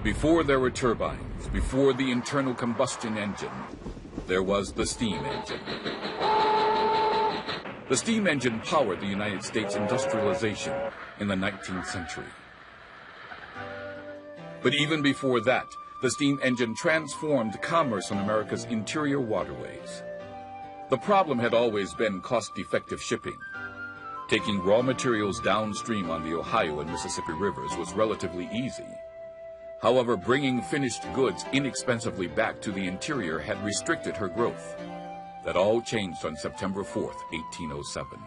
before there were turbines, before the internal combustion engine, there was the steam engine. The steam engine powered the United States industrialization in the 19th century. But even before that, the steam engine transformed commerce on America's interior waterways. The problem had always been cost-effective shipping. Taking raw materials downstream on the Ohio and Mississippi rivers was relatively easy. However, bringing finished goods inexpensively back to the interior had restricted her growth. That all changed on September 4th, 1807.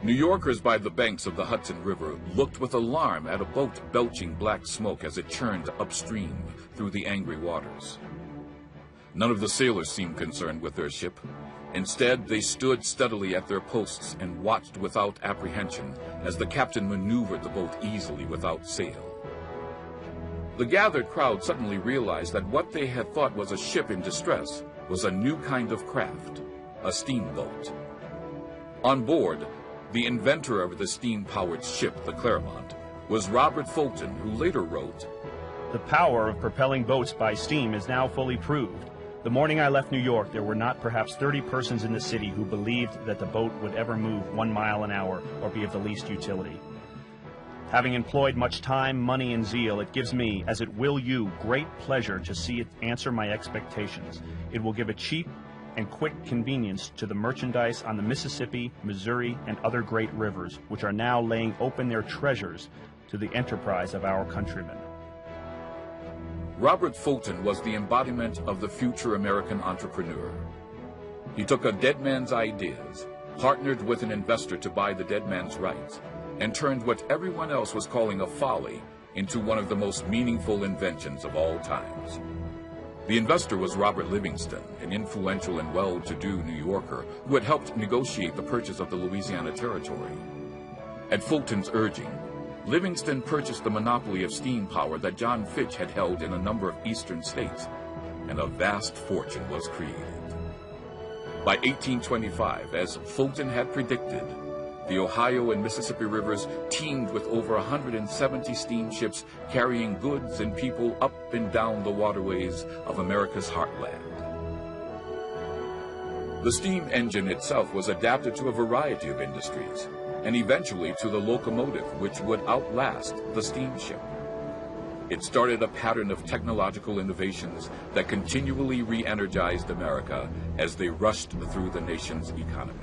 New Yorkers by the banks of the Hudson River looked with alarm at a boat belching black smoke as it churned upstream through the angry waters. None of the sailors seemed concerned with their ship. Instead, they stood steadily at their posts and watched without apprehension as the captain maneuvered the boat easily without sail. The gathered crowd suddenly realized that what they had thought was a ship in distress was a new kind of craft, a steamboat. On board, the inventor of the steam-powered ship, the Clermont, was Robert Fulton, who later wrote, "The power of propelling boats by steam is now fully proved. The morning I left New York, there were not perhaps 30 persons in the city who believed that the boat would ever move 1 mile an hour or be of the least utility. Having employed much time, money, and zeal, it gives me, as it will you, great pleasure to see it answer my expectations. It will give a cheap and quick convenience to the merchandise on the Mississippi, Missouri, and other great rivers, which are now laying open their treasures to the enterprise of our countrymen." Robert Fulton was the embodiment of the future American entrepreneur. He took a dead man's ideas, partnered with an investor to buy the dead man's rights, and turned what everyone else was calling a folly into one of the most meaningful inventions of all times. The investor was Robert Livingston, an influential and well-to-do New Yorker who had helped negotiate the purchase of the Louisiana Territory. At Fulton's urging, Livingston purchased the monopoly of steam power that John Fitch had held in a number of eastern states, and a vast fortune was created. By 1825, as Fulton had predicted, the Ohio and Mississippi rivers teemed with over 170 steamships carrying goods and people up and down the waterways of America's heartland. The steam engine itself was adapted to a variety of industries, and eventually to the locomotive, which would outlast the steamship. It started a pattern of technological innovations that continually re-energized America as they rushed through the nation's economy.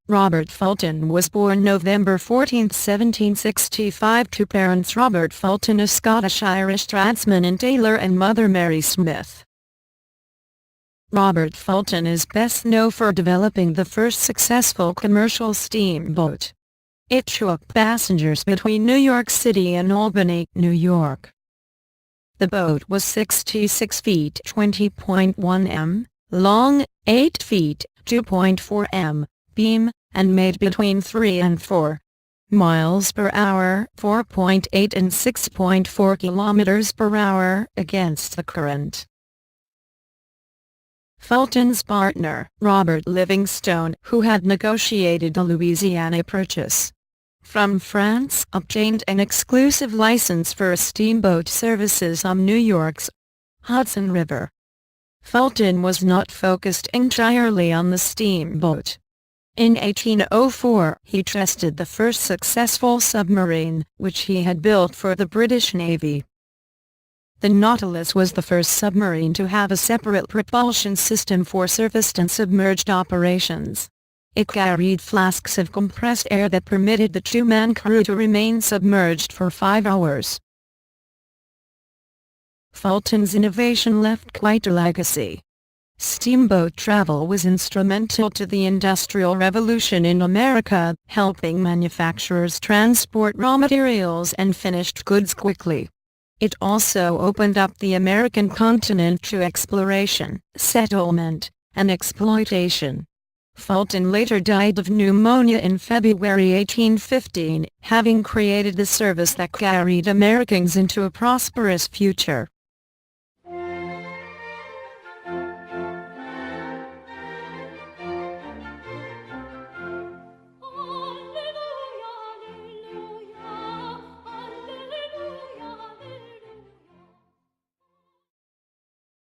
Robert Fulton was born November 14, 1765 to parents Robert Fulton, a Scottish-Irish tradesman and tailor, and mother Mary Smith. Robert Fulton is best known for developing the first successful commercial steamboat. It took passengers between New York City and Albany, New York. The boat was 66 feet (20.1 m), long, 8 feet (2.4 m), beam, and made between 3 and 4 miles per hour, 4.8 and 6.4 kilometers per hour, against the current. Fulton's partner, Robert Livingstone, who had negotiated the Louisiana Purchase from France, obtained an exclusive license for steamboat services on New York's Hudson River. Fulton was not focused entirely on the steamboat. In 1804, he tested the first successful submarine, which he had built for the British Navy. The Nautilus was the first submarine to have a separate propulsion system for surfaced and submerged operations. It carried flasks of compressed air that permitted the two-man crew to remain submerged for 5 hours. Fulton's innovation left quite a legacy. Steamboat travel was instrumental to the Industrial Revolution in America, helping manufacturers transport raw materials and finished goods quickly. It also opened up the American continent to exploration, settlement, and exploitation. Fulton later died of pneumonia in February 1815, having created the service that carried Americans into a prosperous future.